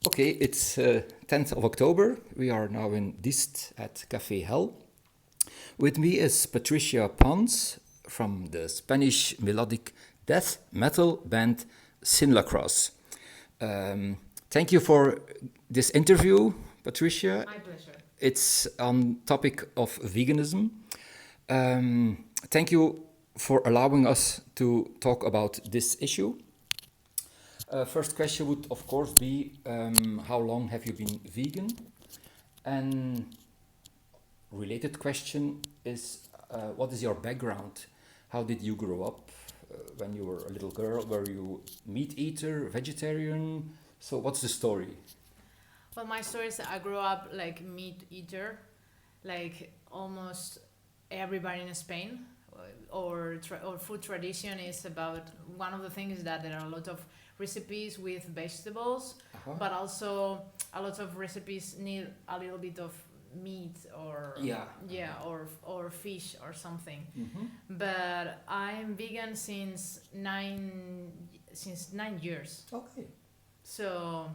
Okay, it's 10th of October. We are now in Diest at Café Hell. With me is Patricia Pons from the Spanish Melodic Death Metal band SynlakrosS. Thank you for this interview, Patricia. My pleasure. It's on topic of veganism. Thank you for allowing us to talk about this issue. First question would, of course, be how long have you been vegan? And related question is, what is your background? How did you grow up when you were a little girl? Were you meat eater, vegetarian? So what's the story? Well, my story is I grew up like meat eater, like almost everybody in Spain, or food tradition is about, one of the things is that there are a lot of recipes with vegetables, but also a lot of recipes need a little bit of meat or or fish or something. But I'm vegan since 9 years. Okay. So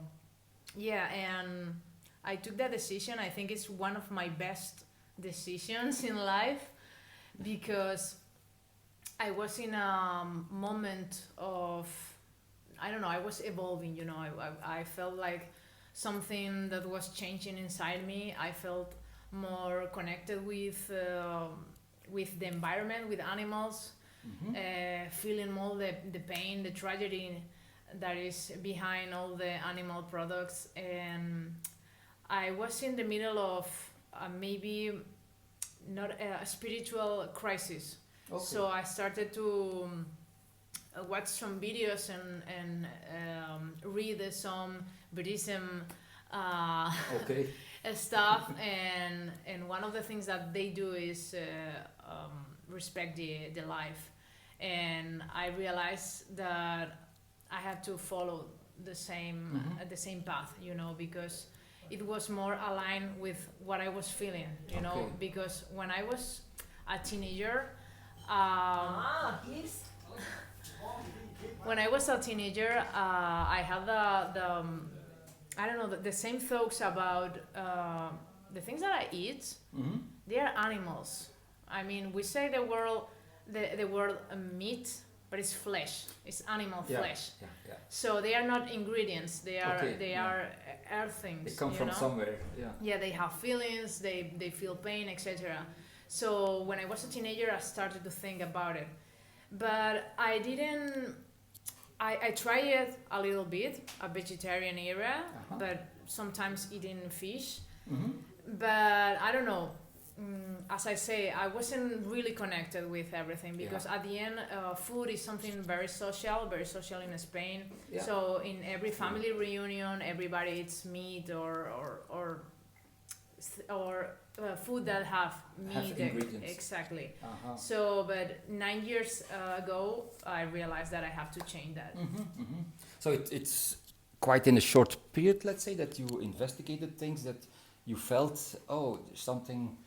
yeah, and I took that decision. I think it's one of my best decisions in life, because I was in a moment of, I don't know, I was evolving, you know. I felt like something that was changing inside me. I felt more connected with the environment, with animals, feeling all the pain, the tragedy that is behind all the animal products. And I was in the middle of maybe not a spiritual crisis. Okay. So I started to watch some videos and read some Buddhism stuff, and one of the things that they do is respect the life, and I realized that I had to follow the same path, you know, because it was more aligned with what I was feeling, you know, because when I was a teenager, when I was a teenager, I had I don't know, the same thoughts about the things that I eat. They are animals. I mean, we say the word meat, but it's flesh. It's animal flesh. Yeah. So they are not ingredients. They are earth things. They come from somewhere. Yeah. Yeah, they have feelings. They feel pain, etc. So when I was a teenager, I started to think about it, but I didn't. I tried it a little bit, a vegetarian era, but sometimes eating fish. But I don't know. As I say, I wasn't really connected with everything, because at the end, food is something very social in Spain. Yeah. So in every family reunion, everybody eats meat or food that have meat. Ingredients. Exactly. So, but 9 years ago, I realized that I have to change that. So it's quite in a short period, let's say, that you investigated things, that you felt, there's something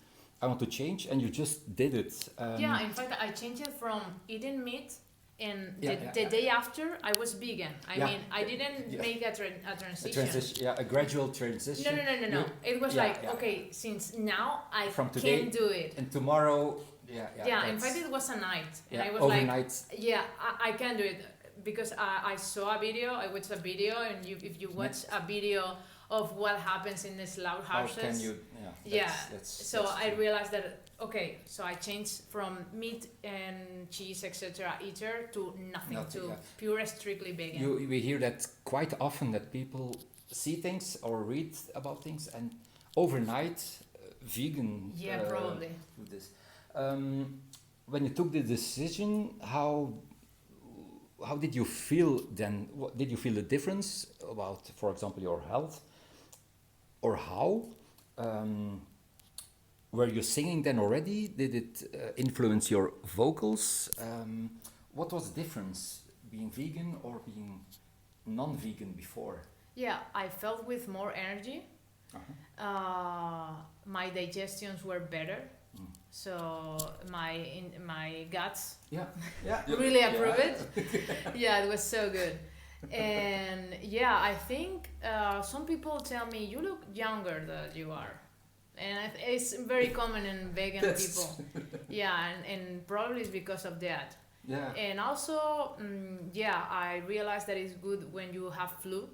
I want to change, and you just did it. Yeah, in fact, I changed it from eating meat, and the day after, I was vegan. I mean, I didn't make a transition. A gradual transition. No. It was okay, since now I can do it. And tomorrow, in fact, it was a night. And I was overnight. I can do it, because I saw a video, I watched a video, and if you watch a video of what happens in the slaughterhouses. How can you? So I realized that so I changed from meat and cheese, etc. eater to nothing, pure, strictly vegan. We hear that quite often, that people see things or read about things, and overnight vegan. Yeah, probably. Do this. When you took the decision, how did you feel then? What did you feel the difference about, for example, your health? Or how? Were you singing then already? Did it influence your vocals? What was the difference being vegan or being non-vegan before? Yeah, I felt with more energy. My digestions were better. So my guts really approve it. Yeah, it was so good. And yeah, I think some people tell me you look younger than you are, and it's very common in vegan people. Yeah, and probably it's because of that. Yeah. And also, yeah, I realized that it's good when you have flu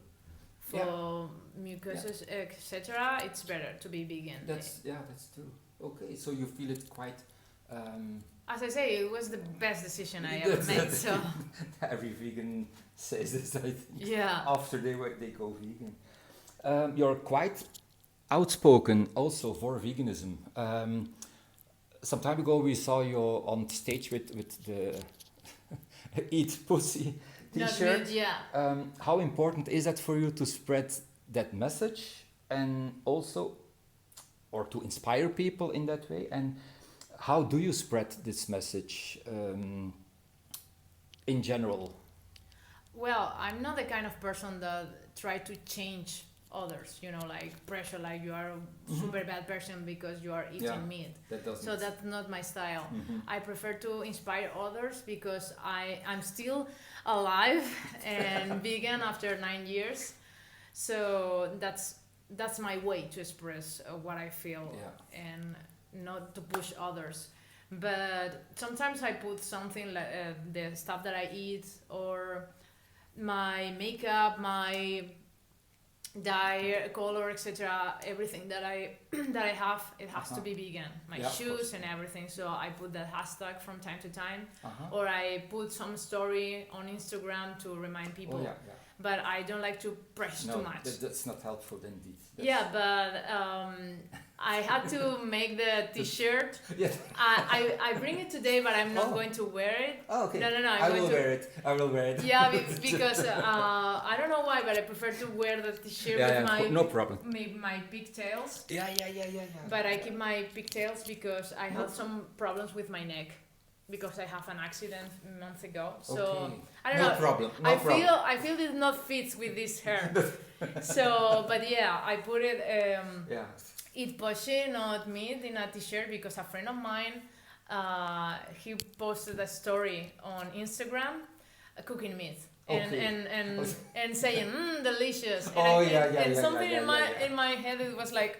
for mucuses, etc. It's better to be vegan. That's true. Okay, so you feel it quite. As I say, it was the best decision I ever made. So every vegan says this, I think. yeah. After they go vegan, you're quite outspoken also for veganism. Some time ago we saw you on stage with the Eat Pussy T-shirt. Not good, yeah. How important is that for you to spread that message and also, or to inspire people in that way? And how do you spread this message in general? Well, I'm not the kind of person that try to change others, you know, like pressure, like you are a super bad person because you are eating meat. So that's not my style. I prefer to inspire others because I'm still alive and vegan after 9 years. So that's my way to express what I feel and not to push others. But sometimes I put something like the stuff that I eat or my makeup, my dye, color, etc. Everything that I have, it has to be vegan. My shoes and everything. So I put that hashtag from time to time, or I put some story on Instagram to remind people. But I don't like to press too much. That's not helpful indeed. But I had to make the T-shirt. I bring it today, but I'm not going to wear it. Oh, okay. No. I will wear it. Yeah, because I don't know why, but I prefer to wear the T-shirt with my no problem. My pigtails. Yeah. But I keep my pigtails because I had some problems with my neck. Because I have an accident months ago, so I don't know. Problem. I feel it not fits with this hair. So, but yeah, I put it. Eat pushy, not meat, in a T-shirt because a friend of mine, he posted a story on Instagram, cooking meat. And saying delicious. And something in my head it was like,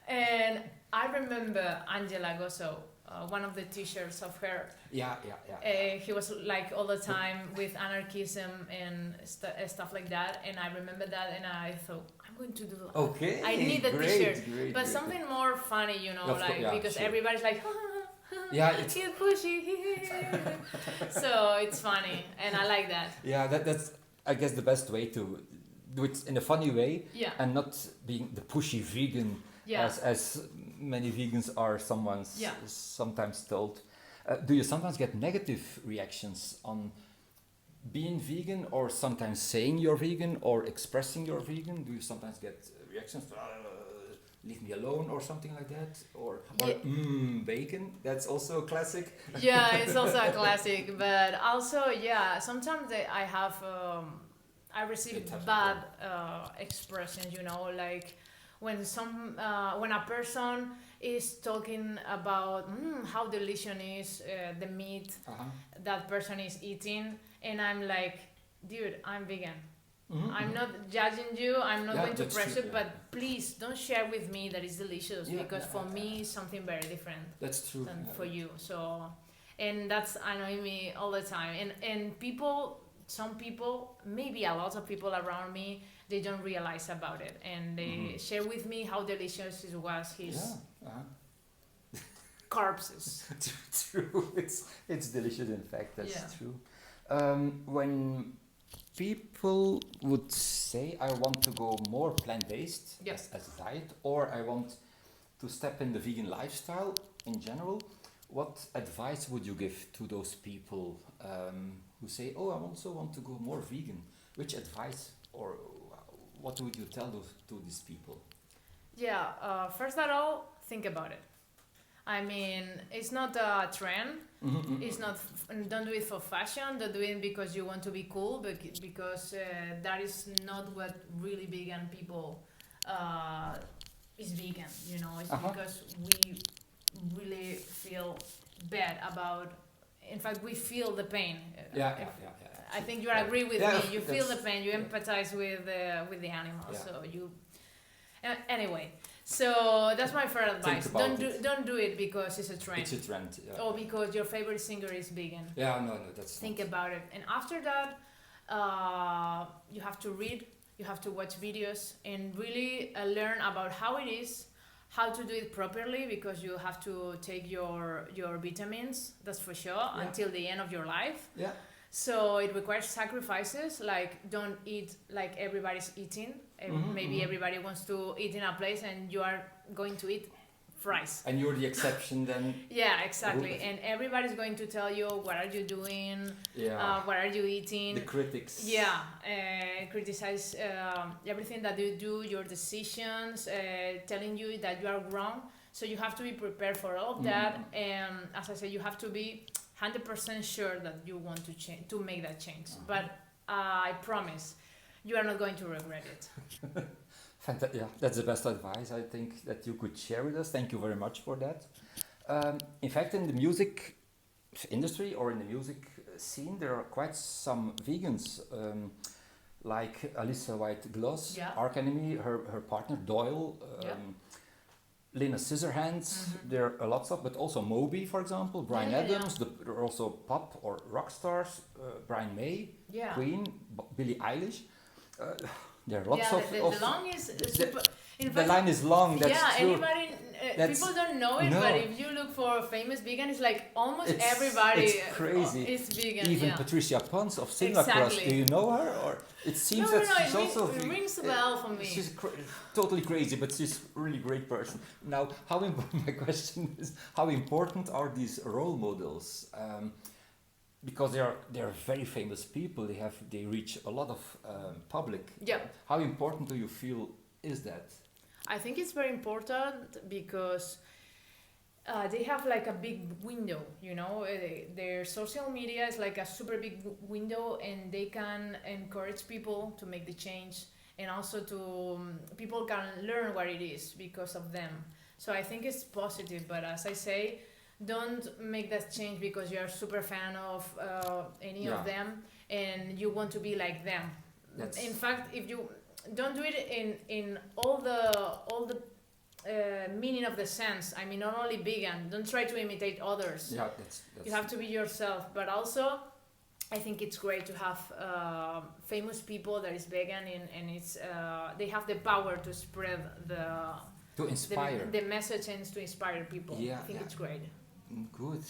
and I remember Angela Gosso. One of the T-shirts of her. He was like all the time with anarchism and stuff like that, and I remember that, and I thought I'm going to do. Okay. I need a T-shirt, but something more funny, you know, because everybody's like. It's pushy. So it's funny, and I like that. Yeah, that's I guess the best way to do it in a funny way, and not being the pushy vegan. As many vegans are sometimes told. Do you sometimes get negative reactions on being vegan, or sometimes saying you're vegan or expressing you're vegan? Do you sometimes get reactions, leave me alone or something like that? Or bacon, that's also a classic. Yeah, it's also a classic, but also, sometimes I have, I receive bad expressions, you know, like when a person is talking about how delicious is the meat that person is eating, and I'm like, dude, I'm vegan. I'm not judging you, I'm not going to press it, but please don't share with me that it's delicious, because for me it's something very different. That's true. Than for you. So, and that's annoying me all the time. And people, some people, maybe a lot of people around me, they don't realize about it, and they share with me how delicious it was his corpses. True, it's delicious. In fact, that's true. When people would say, "I want to go more plant-based as a diet," or "I want to step in the vegan lifestyle in general," what advice would you give to those people who say, "Oh, I also want to go more vegan"? Which advice, or what would you tell to these people? First of all, think about it. I mean, it's not a trend. It's not. Don't do it for fashion. Don't do it because you want to be cool. But because that is not what really vegan people is vegan. You know, it's because we really feel bad about. In fact, we feel the pain. I think you agree with Yeah, me. You feel the that's- pain. You yeah. empathize with the animal. Yeah. So you. Anyway, so that's my first advice. about Don't do it because it's a trend. It's a trend. Yeah. Or because your favorite singer is vegan. Yeah, no, that's. Think about it. And after that, you have to read. You have to watch videos and really learn about how it is, how to do it properly, because you have to take your vitamins, that's for sure, Yeah. until the end of your life. Yeah. So it requires sacrifices, like don't eat like everybody's eating. Maybe everybody wants to eat in a place and you are going to eat fries. And you're the exception then. Yeah, exactly. And everybody's going to tell you, what are you doing? Yeah. What are you eating? The critics. Yeah, criticize everything that you do, your decisions, telling you that you are wrong. So you have to be prepared for all of that. And as I said, you have to be 100% sure that you want to change, to make that change. But I promise, you are not going to regret it. Yeah, that's the best advice I think that you could share with us. Thank you very much for that. In fact, in the music industry or in the music scene, there are quite some vegans, like Alissa White-Gluz, Yeah. Arch Enemy, her partner Doyle, Yeah. Lena Scissorhands. There are lots of, but also Moby, for example, Bryan Yeah, yeah, Adams. There are also pop or rock stars, Brian May, Yeah. Queen, Billie Eilish. There are lots Yeah, of. the long is super. In The fact, line is long. That's yeah, true. anybody. That's- People don't know it, no. but if you look for famous vegan, it's like almost It's- everybody. it's crazy. Is vegan. Even yeah. Patricia Pons of SynlakrosS. Exactly. Do you know her? Or it seems that she's also. It rings a bell for me. She's totally crazy, but she's a really great person. Now, how important? My question is, how important are these role models? Because they are very famous people. They reach a lot of public. Yeah. How important do you feel is that? I think it's very important because they have like a big window, you know. Their social media is like a super big window, and they can encourage people to make the change, and also to people can learn what it is because of them. So I think it's positive, but as I say, don't make that change because you are super fan of any Yeah. of them and you want to be like them. In fact, if you don't do it in all the meaning of the sense. I mean, not only vegan. Don't try to imitate others. Yeah, that's You have to be yourself. But also, I think it's great to have famous people that is vegan and it's they have the power to spread to inspire. the message and to inspire people. Yeah, I think yeah. it's great. Good.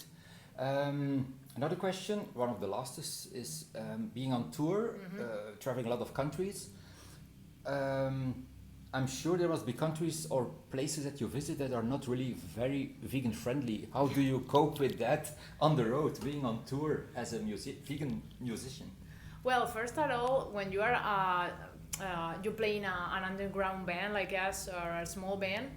Another question, one of the last is being on tour, traveling a lot of countries. I'm sure there must be countries or places that you visit that are not really very vegan friendly. How do you cope with that on the road, being on tour as a vegan musician? Well, first of all, when you are you play in an underground band like us or a small band,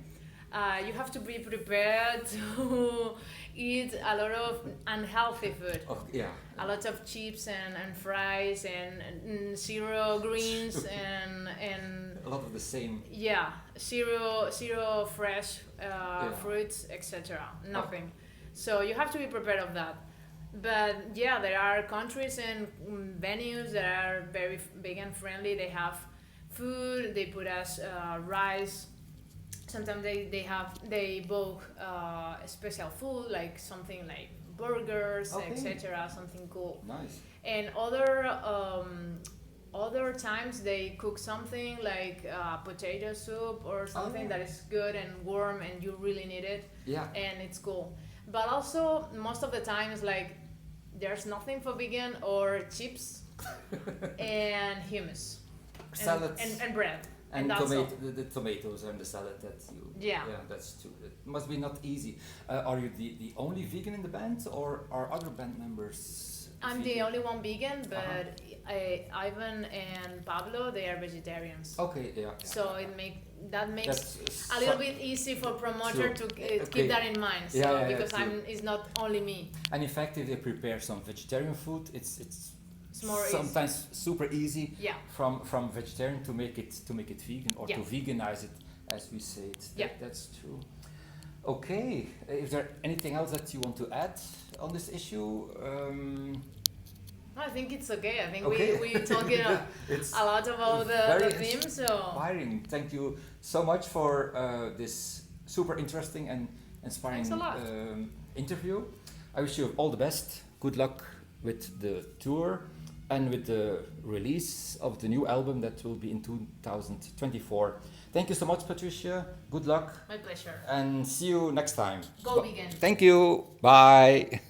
you have to be prepared to eat a lot of unhealthy food. Yeah. A lot of chips and fries and zero greens and a lot of the same. yeah, zero fresh fruits, etc. Nothing. So you have to be prepared of that. But yeah, there are countries and venues that are very vegan friendly. They have food. They put us rice. Sometimes they book special food like something like burgers, Okay. etc. Something cool. Nice. And other times they cook something like potato soup or something yeah. that is good and warm and you really need it. Yeah. And it's cool. But also most of the times like there's nothing for vegan or chips and hummus Salads. and bread. And that's all. the tomatoes and the salad that you. Yeah. Yeah, that's true. It must be not easy. Are you the only vegan in the band, or are other band members? I'm vegan? the only one vegan, but Ivan and Pablo, they are vegetarians. Okay, yeah. So it makes That's a little bit easy for promoter True. to Okay. keep that in mind. So Yeah, because true. it's not only me. And in fact, if they prepare some vegetarian food, it's more sometimes super easy Yeah. from vegetarian to make it vegan or Yeah. to veganize it, as we say it. Yeah. That's true. Okay, is there anything else that you want to add on this issue? I think it's okay. I think Okay. we talking a lot about the theme. So inspiring. Thank you so much for this super interesting and inspiring Thanks a lot. interview. I wish you all the best. Good luck with the tour and with the release of the new album that will be in 2024. Thank you so much, Patricia. Good luck my pleasure. and see you next time. Go vegan. Thank you. Bye.